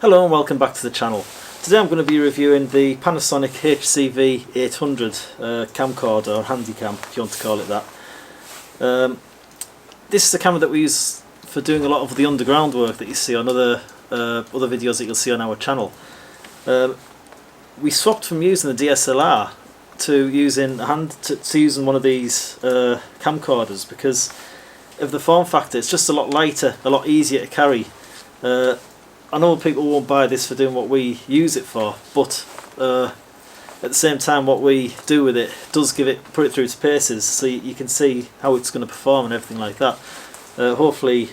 Hello and welcome back to the channel. Today I'm going to be reviewing the Panasonic HC-V800 camcorder, or handycam if you want to call it that. This is a camera that we use for doing a lot of the underground work that you see on other videos that you'll see on our channel. We swapped from using the DSLR to using using one of these camcorders because of the form factor. It's just a lot lighter, a lot easier to carry. I know people won't buy this for doing what we use it for, but at the same time what we do with it does put it through its paces, so you can see how it's going to perform and everything like that. Hopefully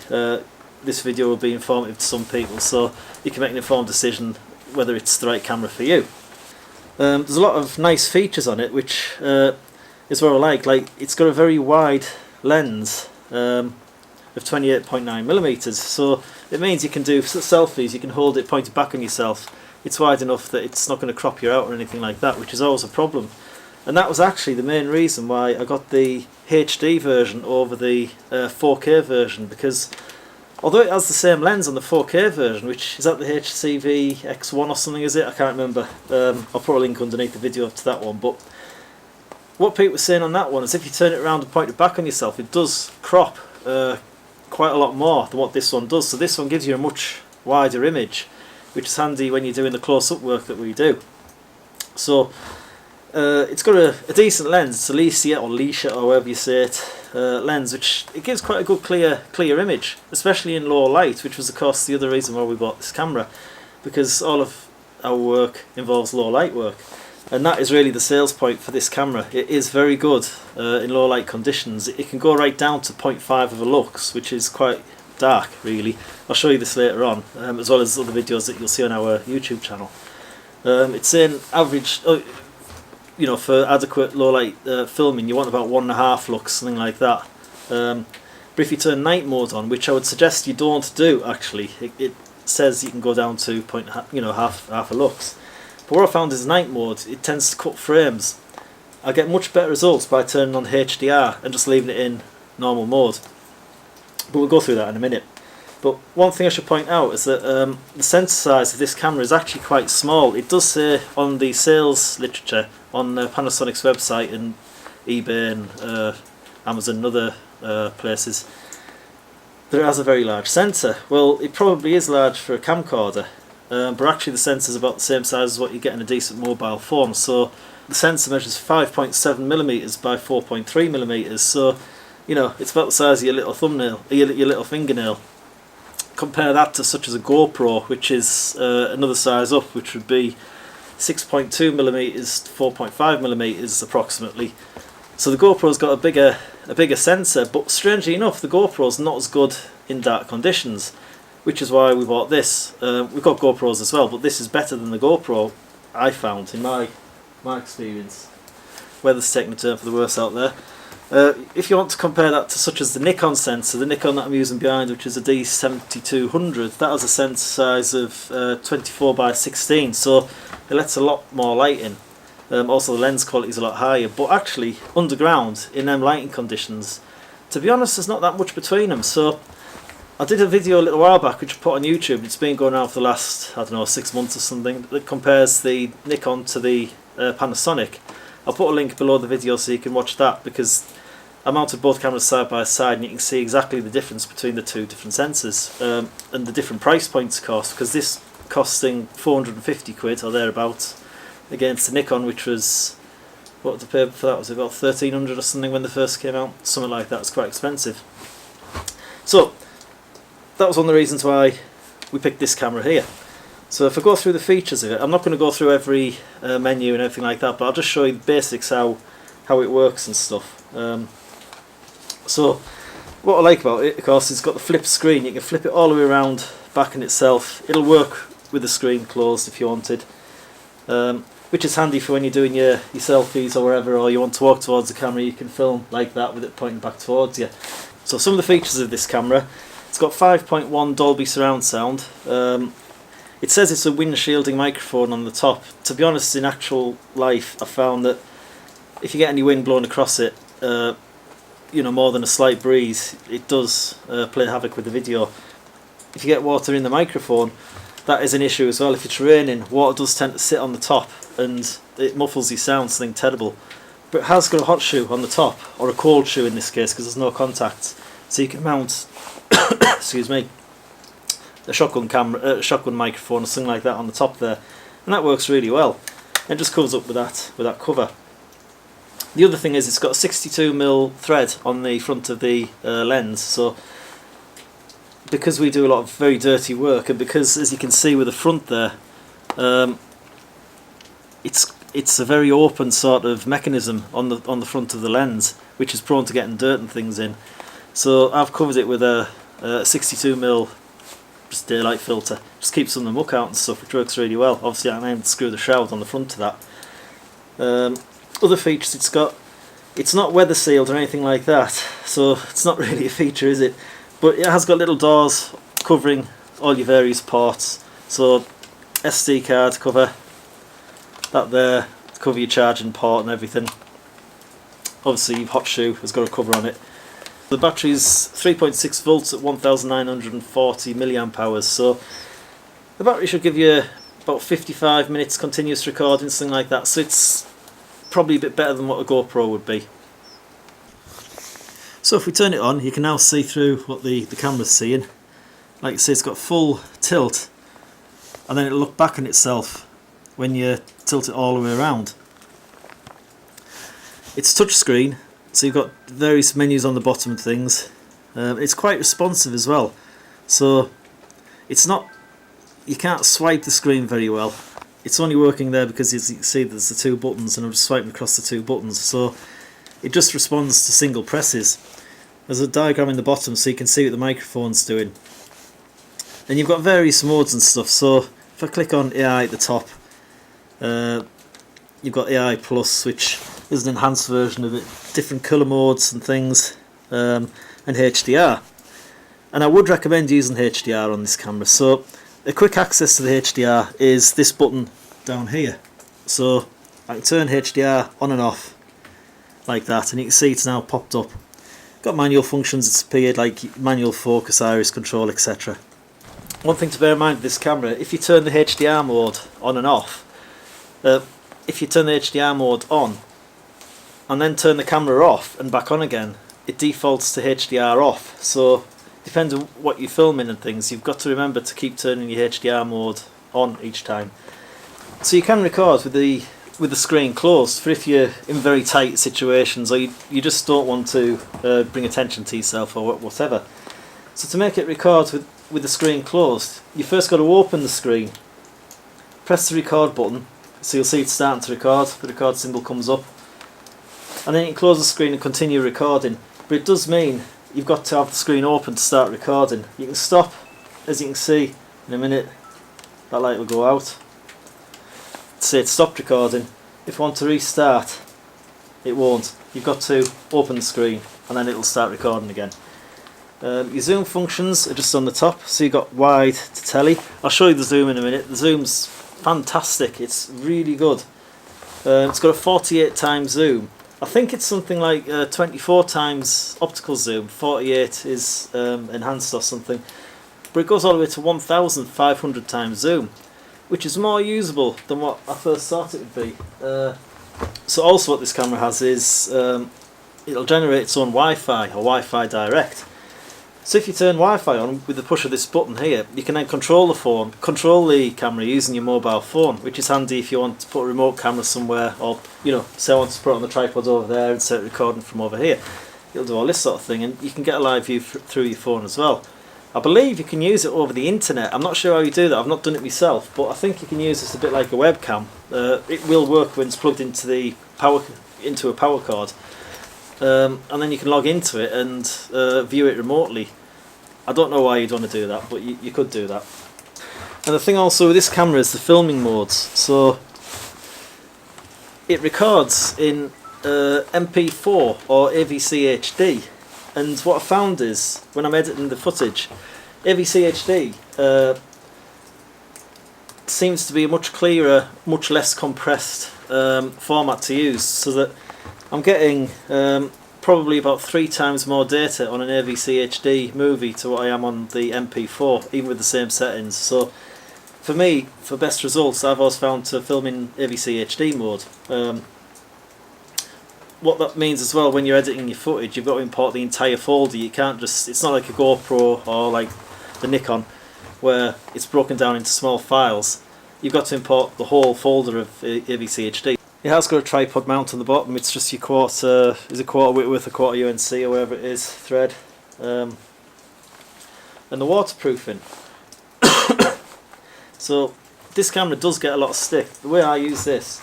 this video will be informative to some people, so you can make an informed decision whether it's the right camera for you. There's a lot of nice features on it, which is what I like. It's got a very wide lens of 28.9mm, so it means you can do selfies, you can hold it pointed back on yourself. It's wide enough that it's not going to crop you out or anything like that, which is always a problem. And that was actually the main reason why I got the HD version over the 4K version, because although it has the same lens on the 4K version, which is at the HC-V800 or something, is it? I can't remember. I'll put a link underneath the video to that one. But what Pete was saying on that one is if you turn it around and point it back on yourself, it does crop quite a lot more than what this one does. So this one gives you a much wider image, which is handy when you're doing the close-up work that we do. So it's got a decent lens. It's a Lecia or however you say it lens, which it gives quite a good clear image, especially in low light, which was of course the other reason why we bought this camera, because all of our work involves low light work, and that is really the sales point for this camera. It is very good in low light conditions. It can go right down to 0.5 of a lux, which is quite dark really. I'll show you this later on, as well as other videos that you'll see on our YouTube channel. It's saying average, you know, for adequate low light filming you want about 1.5 lux, something like that. But if you turn night mode on, which I would suggest you don't do actually, it says you can go down to half a lux. But what I found is night mode, it tends to cut frames. I get much better results by turning on HDR and just leaving it in normal mode. But we'll go through that in a minute. But one thing I should point out is that the sensor size of this camera is actually quite small. It does say on the sales literature on Panasonic's website and eBay and Amazon and other places that it has a very large sensor. Well, it probably is large for a camcorder, but actually the sensor is about the same size as what you get in a decent mobile phone. So the sensor measures 5.7mm by 4.3mm, so you know it's about the size of your little thumbnail, your little fingernail. Compare that to such as a GoPro, which is another size up, which would be 6.2mm to 4.5mm approximately. So the GoPro's got a bigger sensor, but strangely enough the GoPro's not as good in dark conditions, which is why we bought this. We've got GoPros as well, but this is better than the GoPro, I found, in my experience. Weather's taking a turn for the worse out there. If you want to compare that to such as the Nikon sensor, the Nikon that I'm using behind, which is a D7200, that has a sensor size of 24 by 16, so it lets a lot more light in. Also the lens quality is a lot higher, but actually underground in them lighting conditions, to be honest, there's not that much between them. So I did a video a little while back which I put on YouTube. It's been going on for the last, I don't know, 6 months or something, that compares the Nikon to the Panasonic. I'll put a link below the video so you can watch that, because I mounted both cameras side by side and you can see exactly the difference between the two different sensors, and the different price points cost, because this costing 450 quid or thereabouts against the Nikon, which was, what did I pay for that, was it about 1300 or something when they first came out, something like that. It's quite expensive. So that was one of the reasons why we picked this camera here. So if I go through the features of it, I'm not going to go through every menu and everything like that, but I'll just show you the basics, how it works and stuff. So what I like about it, of course, it's got the flip screen. You can flip it all the way around back in itself. It'll work with the screen closed if you wanted, which is handy for when you're doing your selfies or wherever, or you want to walk towards the camera, you can film like that with it pointing back towards you. So some of the features of this camera: it's got 5.1 Dolby surround sound. It says it's a wind shielding microphone on the top. To be honest, in actual life I found that if you get any wind blowing across it, you know, more than a slight breeze, it does play havoc with the video. If you get water in the microphone, that is an issue as well. If it's raining, water does tend to sit on the top and it muffles your sound, something terrible. But it has got a hot shoe on the top, or a cold shoe in this case, because there's no contact. So you can mount, excuse me, a shotgun microphone or something like that on the top there, and that works really well. It just covers up with that cover. The other thing is it's got a 62mm thread on the front of the lens, so because we do a lot of very dirty work, and because, as you can see with the front there, it's a very open sort of mechanism on the front of the lens, which is prone to getting dirt and things in. So I've covered it with a 62mm just daylight filter. Just keeps some of the muck out and stuff, which works really well. Obviously I'm able to screw the shroud on the front of that. Other features it's not weather sealed or anything like that, so it's not really a feature, is it? But it has got little doors covering all your various ports. So SD card cover, that there to cover your charging port and everything. Obviously your hot shoe has got a cover on it. The battery's 3.6 volts at 1940 milliamp hours, so the battery should give you about 55 minutes continuous recording, something like that. So it's probably a bit better than what a GoPro would be. So if we turn it on, you can now see through what the camera's seeing. Like I say, it's got full tilt, and then it'll look back on itself when you tilt it all the way around. It's touchscreen, so you've got various menus on the bottom and things. It's quite responsive as well, so it's not, you can't swipe the screen very well. It's only working there because, as you can see, there's the two buttons, and I'm just swiping across the two buttons, so it just responds to single presses. There's a diagram in the bottom so you can see what the microphone's doing. And you've got various modes and stuff, so if I click on AI at the top, you've got AI Plus, which is an enhanced version of it, different colour modes and things, and HDR. And I would recommend using HDR on this camera. So a quick access to the HDR is this button down here. So I can turn HDR on and off like that, and you can see it's now popped up. Got manual functions it's appeared, like manual focus, iris control, etc. One thing to bear in mind with this camera, if you turn the HDR mode on and off, if you turn the HDR mode on and then turn the camera off and back on again, it defaults to HDR off. So depending on what you're filming and things, you've got to remember to keep turning your HDR mode on each time. So you can record with the screen closed for if you're in very tight situations, or you just don't want to bring attention to yourself or whatever. So to make it record with the screen closed, you first got to open the screen, press the record button, so you'll see it's starting to record, the record symbol comes up, and then you can close the screen and continue recording. But it does mean you've got to have the screen open to start recording. You can stop, as you can see in a minute, that light will go out. Say it's stopped recording. If you want to restart, it won't. You've got to open the screen and then it'll start recording again. Your zoom functions are just on the top, so you've got wide to tele. I'll show you the zoom in a minute. The zoom's fantastic, it's really good. It's got a 48 times zoom. I think it's something like 24 times optical zoom, 48 is enhanced or something. But it goes all the way to 1500 times zoom, which is more usable than what I first thought it would be. So also what this camera has is it'll generate its own Wi-Fi, or Wi-Fi direct. So if you turn Wi-Fi on with the push of this button here, you can then control the camera using your mobile phone, which is handy if you want to put a remote camera somewhere, or say I want to put it on the tripod over there and start recording from over here. It'll do all this sort of thing, and you can get a live view through your phone as well. I believe you can use it over the internet. I'm not sure how you do that, I've not done it myself, but I think you can use this a bit like a webcam. It will work when it's plugged into a power cord, and then you can log into it and view it remotely. I don't know why you'd want to do that, but you could do that. And the thing also with this camera is the filming modes. So it records in MP4 or AVC HD. And what I found is, when I'm editing the footage, AVC HD seems to be a much clearer, much less compressed format to use, so that I'm getting probably about 3 times more data on an AVC HD movie to what I am on the MP4, even with the same settings. So for me, for best results, I've always found to film in AVC HD mode. What that means as well, when you're editing your footage, you've got to import the entire folder. You can't just, it's not like a GoPro or like the Nikon where it's broken down into small files. You've got to import the whole folder of AVC HD. It has got a tripod mount on the bottom. It's just your quarter, is a quarter Whitworth, a quarter UNC or whatever it is, thread. And the waterproofing. So this camera does get a lot of stick. The way I use this,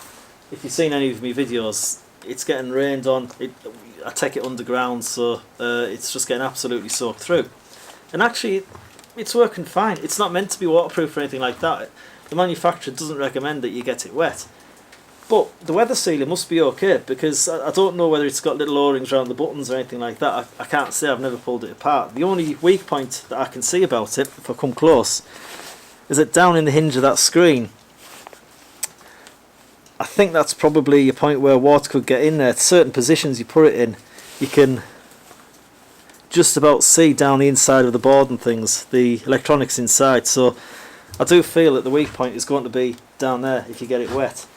if you've seen any of my videos, it's getting rained on. I take it underground, so it's just getting absolutely soaked through. And actually, it's working fine. It's not meant to be waterproof or anything like that. The manufacturer doesn't recommend that you get it wet. But the weather sealer must be okay, because I don't know whether it's got little O-rings around the buttons or anything like that. I can't say, I've never pulled it apart. The only weak point that I can see about it, if I come close, is that down in the hinge of that screen, I think that's probably a point where water could get in there. At certain positions you put it in, you can just about see down the inside of the board and things, the electronics inside. So I do feel that the weak point is going to be down there if you get it wet.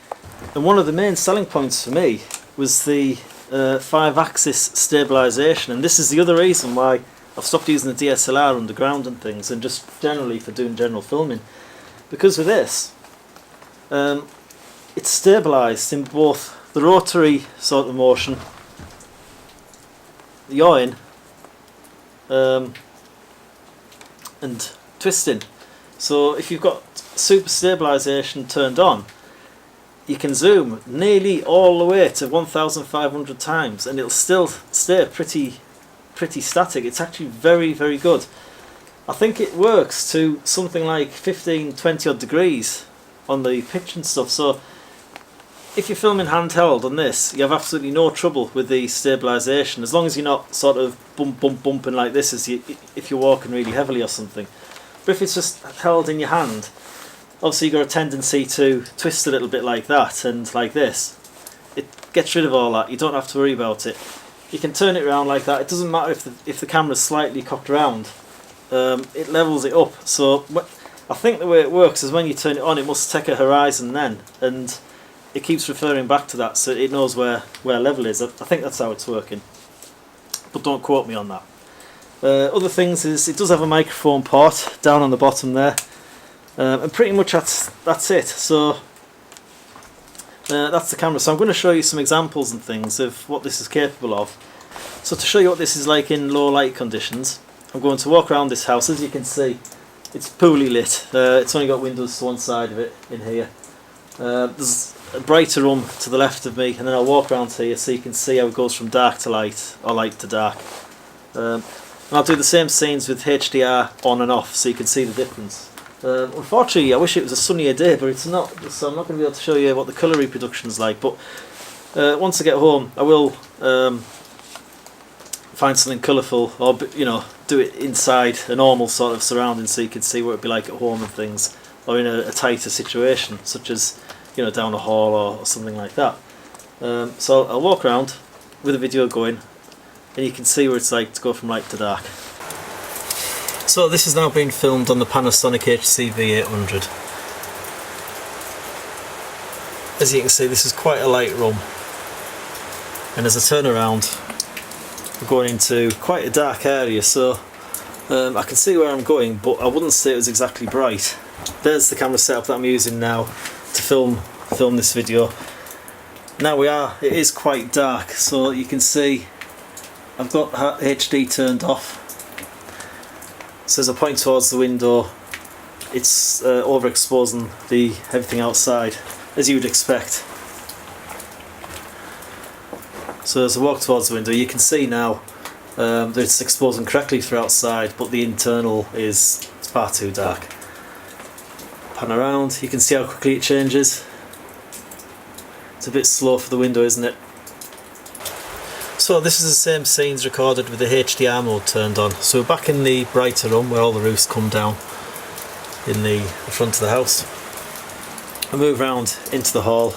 And one of the main selling points for me was the 5-axis stabilization, and this is the other reason why I've stopped using the DSLR underground and things, and just generally for doing general filming. Because with this, it's stabilized in both the rotary sort of motion, the yawing, and twisting. So if you've got super stabilization turned on, you can zoom nearly all the way to 1,500 times and it'll still stay pretty static. It's actually very, very good. I think it works to something like 15-20 odd degrees on the pitch and stuff. So if you're filming handheld on this, you have absolutely no trouble with the stabilization, as long as you're not sort of bumping like this as if you're walking really heavily or something. But if it's just held in your hand, obviously you've got a tendency to twist a little bit like that and like this. It gets rid of all that. You don't have to worry about it. You can turn it around like that. It doesn't matter if the camera's slightly cocked around. It levels it up. So I think the way it works is when you turn it on, it must take a horizon then, and it keeps referring back to that, so it knows where level is. I think that's how it's working, but don't quote me on that. Other things is it does have a microphone port down on the bottom there. And pretty much that's it. So that's the camera. So I'm going to show you some examples and things of what this is capable of. So to show you what this is like in low light conditions, I'm going to walk around this house. As you can see, it's poorly lit. It's only got windows to one side of it in here. There's a brighter room to the left of me, and then I'll walk around here so you can see how it goes from dark to light or light to dark. And I'll do the same scenes with HDR on and off so you can see the difference. Unfortunately, I wish it was a sunnier day, but it's not, so I'm not going to be able to show you what the colour reproduction is like. But once I get home, I will find something colourful, or do it inside a normal sort of surrounding, so you can see what it'd be like at home and things, or in a tighter situation, such as down a hall or something like that. So I'll walk around with the video going, and you can see what it's like to go from light to dark. So this is now being filmed on the Panasonic HC-V800. As you can see, this is quite a light room, and as I turn around, we're going into quite a dark area, so I can see where I'm going, but I wouldn't say it was exactly bright. There's the camera setup that I'm using now to film this video. Now it is quite dark, so you can see I've got HD turned off. So as I point towards the window, it's overexposing everything outside, as you would expect. So as I walk towards the window, you can see now that it's exposing correctly for outside, but the internal it's far too dark. Pan around, you can see how quickly it changes. It's a bit slow for the window, isn't it? So this is the same scenes recorded with the HDR mode turned on. So we're back in the brighter room where all the roofs come down in the front of the house. I move around into the hall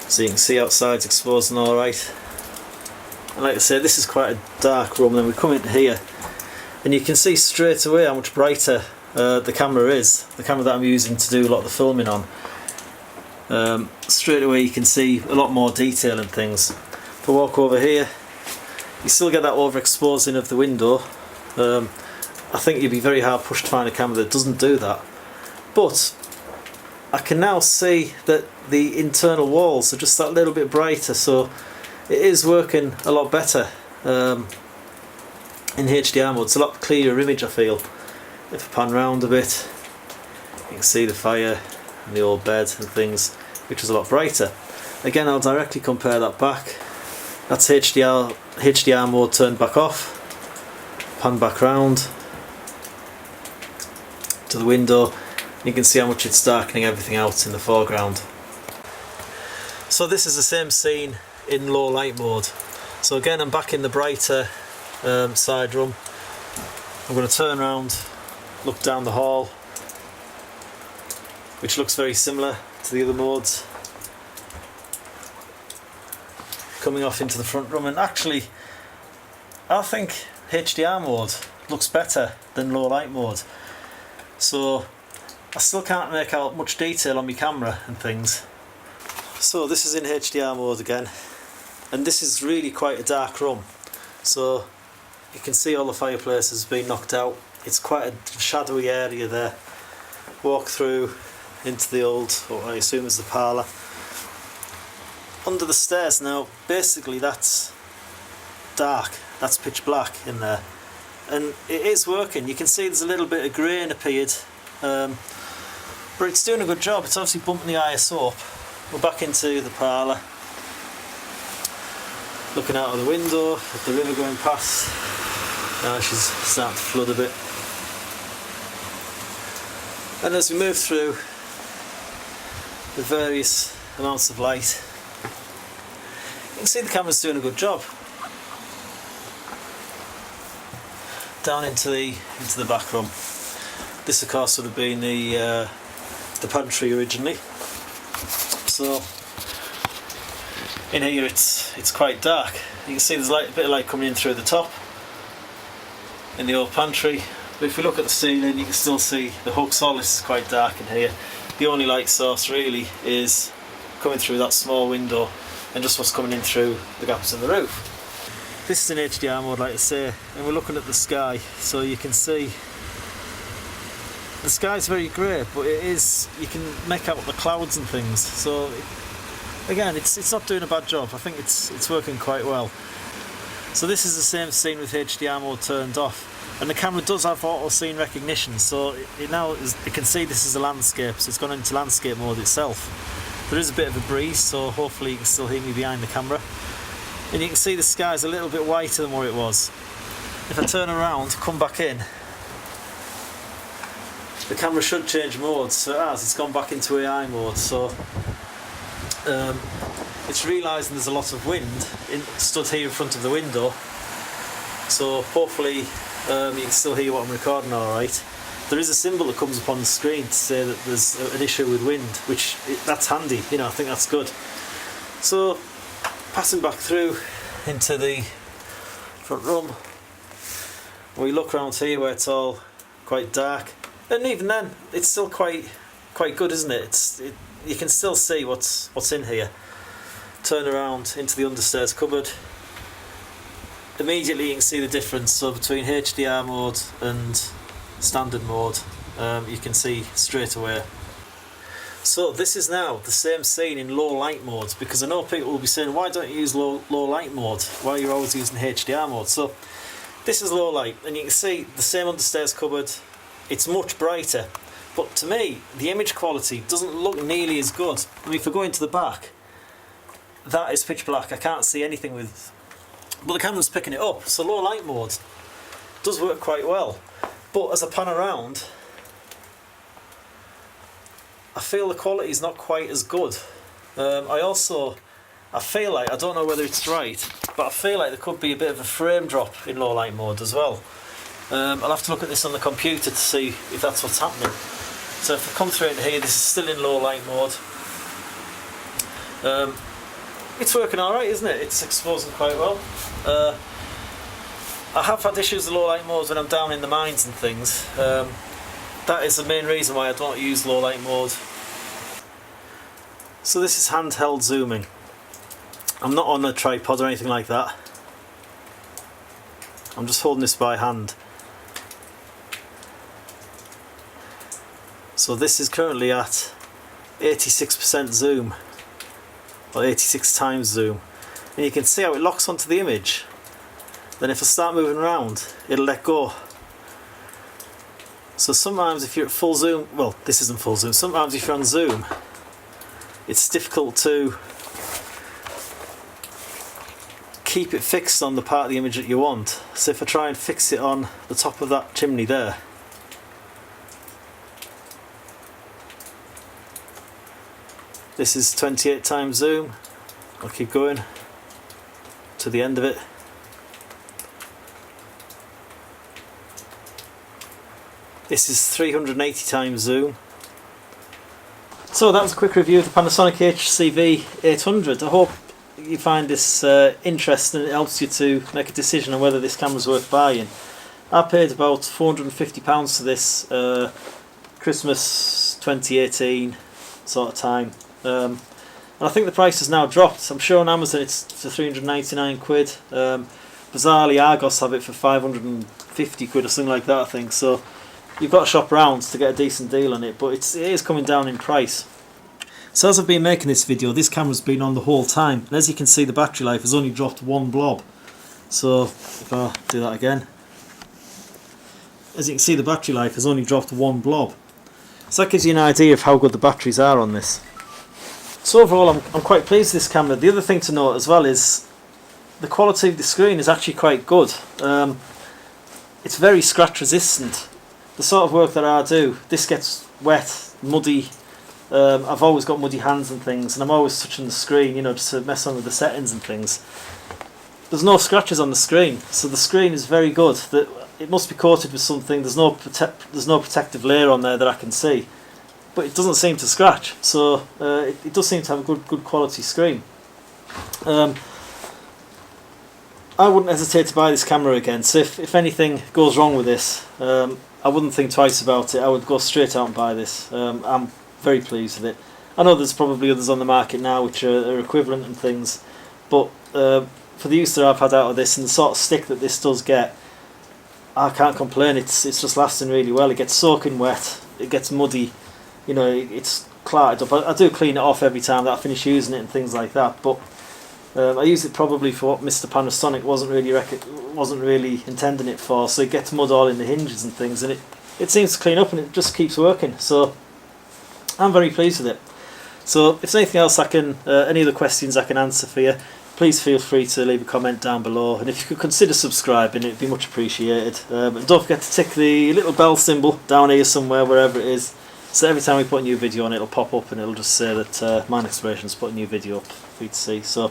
so you can see outside's exposing alright. And like I said, this is quite a dark room. Then we come in here and you can see straight away how much brighter the camera is, the camera that I'm using to do a lot of the filming on, straight away you can see a lot more detail and things. If I walk over here, you still get that overexposing of the window. I think you'd be very hard pushed to find a camera that doesn't do that. But I can now see that the internal walls are just that little bit brighter, so it is working a lot better in HDR mode. It's a lot clearer image, I feel. If I pan round a bit, you can see the fire and the old bed and things, which is a lot brighter. Again, I'll directly compare that back. That's HDR mode turned back off. Pan back round to the window. You can see how much it's darkening everything out in the foreground. So this is the same scene in low light mode. So again, I'm back in the brighter side room. I'm going to turn around, look down the hall, which looks very similar to the other modes. Coming off into the front room, and actually I think HDR mode looks better than low light mode. So I still can't make out much detail on my camera and things. So this is in HDR mode again, and this is really quite a dark room. So you can see all the fireplace has been knocked out. It's quite a shadowy area there. Walk through into the old, what I assume is the parlour. Under the stairs now, basically that's dark, that's pitch black in there. And it is working. You can see there's a little bit of grain appeared, but it's doing a good job. It's obviously bumping the ISO up. We're back into the parlour, looking out of the window at the river going past. Now she's starting to flood a bit. And as we move through the various amounts of light, you can see the camera's doing a good job. Down into the back room. This of course would have been the pantry originally. So in here it's quite dark. You can see there's a bit of light coming in through the top in the old pantry. But if you look at the ceiling, you can still see the hooks. All this is quite dark in here. The only light source really is coming through that small window and just what's coming in through the gaps in the roof. This is in HDR mode, like I say, and we're looking at the sky, so you can see the sky's very grey, but it is, you can make out the clouds and things. So again, it's not doing a bad job. I think it's working quite well. So this is the same scene with HDR mode turned off, and the camera does have auto scene recognition, so it can see this is a landscape, so it's gone into landscape mode itself. There is a bit of a breeze, so hopefully you can still hear me behind the camera. And you can see the sky's a little bit whiter than what it was. If I turn around, come back in, the camera should change modes, so it has, it's gone back into AI mode. So it's realising there's a lot of wind stood here in front of the window, so hopefully you can still hear what I'm recording alright. There is a symbol that comes up on the screen to say that there's an issue with wind, which that's handy, you know, I think that's good. So passing back through into the front room, we look around here where it's all quite dark, and even then it's still quite good, isn't it? You can still see what's in here. Turn around into the understairs cupboard. Immediately you can see the difference. So between HDR mode and standard mode, you can see straight away. So this is now the same scene in low light mode, because I know people will be saying, why don't you use low light mode? Why are you always using HDR mode? So this is low light, and you can see the same understairs cupboard. It's much brighter, but to me the image quality doesn't look nearly as good. I mean, if I go into the back, that is pitch black. I can't see anything but the camera's picking it up. So low light mode does work quite well, but as I pan around, I feel the quality is not quite as good. I feel like, I don't know whether it's right, but I feel like there could be a bit of a frame drop in low light mode as well. I'll have to look at this on the computer to see if that's what's happening. So if I come through into here, this is still in low light mode. It's working alright, isn't it? It's exposing quite well. I have had issues with low light modes when I'm down in the mines and things. that is the main reason why I don't use low light mode. So this is handheld zooming. I'm not on a tripod or anything like that. I'm just holding this by hand. So this is currently at 86% zoom, or 86 times zoom, and you can see how it locks onto the image. Then if I start moving around, it'll let go. So sometimes if you're at full zoom, well, this isn't full zoom, sometimes if you're on zoom, it's difficult to keep it fixed on the part of the image that you want. So if I try and fix it on the top of that chimney there, this is 28 times zoom. I'll keep going to the end of it. This is 380 times zoom. So that was a quick review of the Panasonic HC-V800. I hope you find this interesting and it helps you to make a decision on whether this camera is worth buying. I paid about £450 for this Christmas 2018 sort of time. And I think the price has now dropped. I'm sure on Amazon it's for 399 quid. Bizarrely Argos have it for 550 quid or something like that, I think. So you've got to shop around to get a decent deal on it, but it is coming down in price. So as I've been making this video, this camera's been on the whole time, and as you can see the battery life has only dropped one blob. So if I do that again, as you can see the battery life has only dropped one blob. So that gives you an idea of how good the batteries are on this. So overall I'm quite pleased with this camera. The other thing to note as well is the quality of the screen is actually quite good. It's very scratch resistant. The sort of work that I do, this gets wet, muddy. I've always got muddy hands and things, and I'm always touching the screen, you know, just to mess on with the settings and things. There's no scratches on the screen, so the screen is very good. It must be coated with something. There's no protective layer on there that I can see, but it doesn't seem to scratch. So it does seem to have a good quality screen. I wouldn't hesitate to buy this camera again. So if anything goes wrong with this, I wouldn't think twice about it. I would go straight out and buy this. I'm very pleased with it. I know there's probably others on the market now which are equivalent and things, but for the use that I've had out of this and the sort of stick that this does get, I can't complain. It's just lasting really well. It gets soaking wet, it gets muddy, you know, it's clattered up. I do clean it off every time that I finish using it and things like that, but I use it probably for what Mr. Panasonic wasn't really intending it for, so it gets mud all in the hinges and things, and it seems to clean up and it just keeps working. So I'm very pleased with it. So if there's anything else any other questions I can answer for you, please feel free to leave a comment down below, and if you could consider subscribing, it'd be much appreciated. And don't forget to tick the little bell symbol down here somewhere, wherever it is, so every time we put a new video on, it'll pop up and it'll just say that Mind Exploration's put a new video up for you to see. So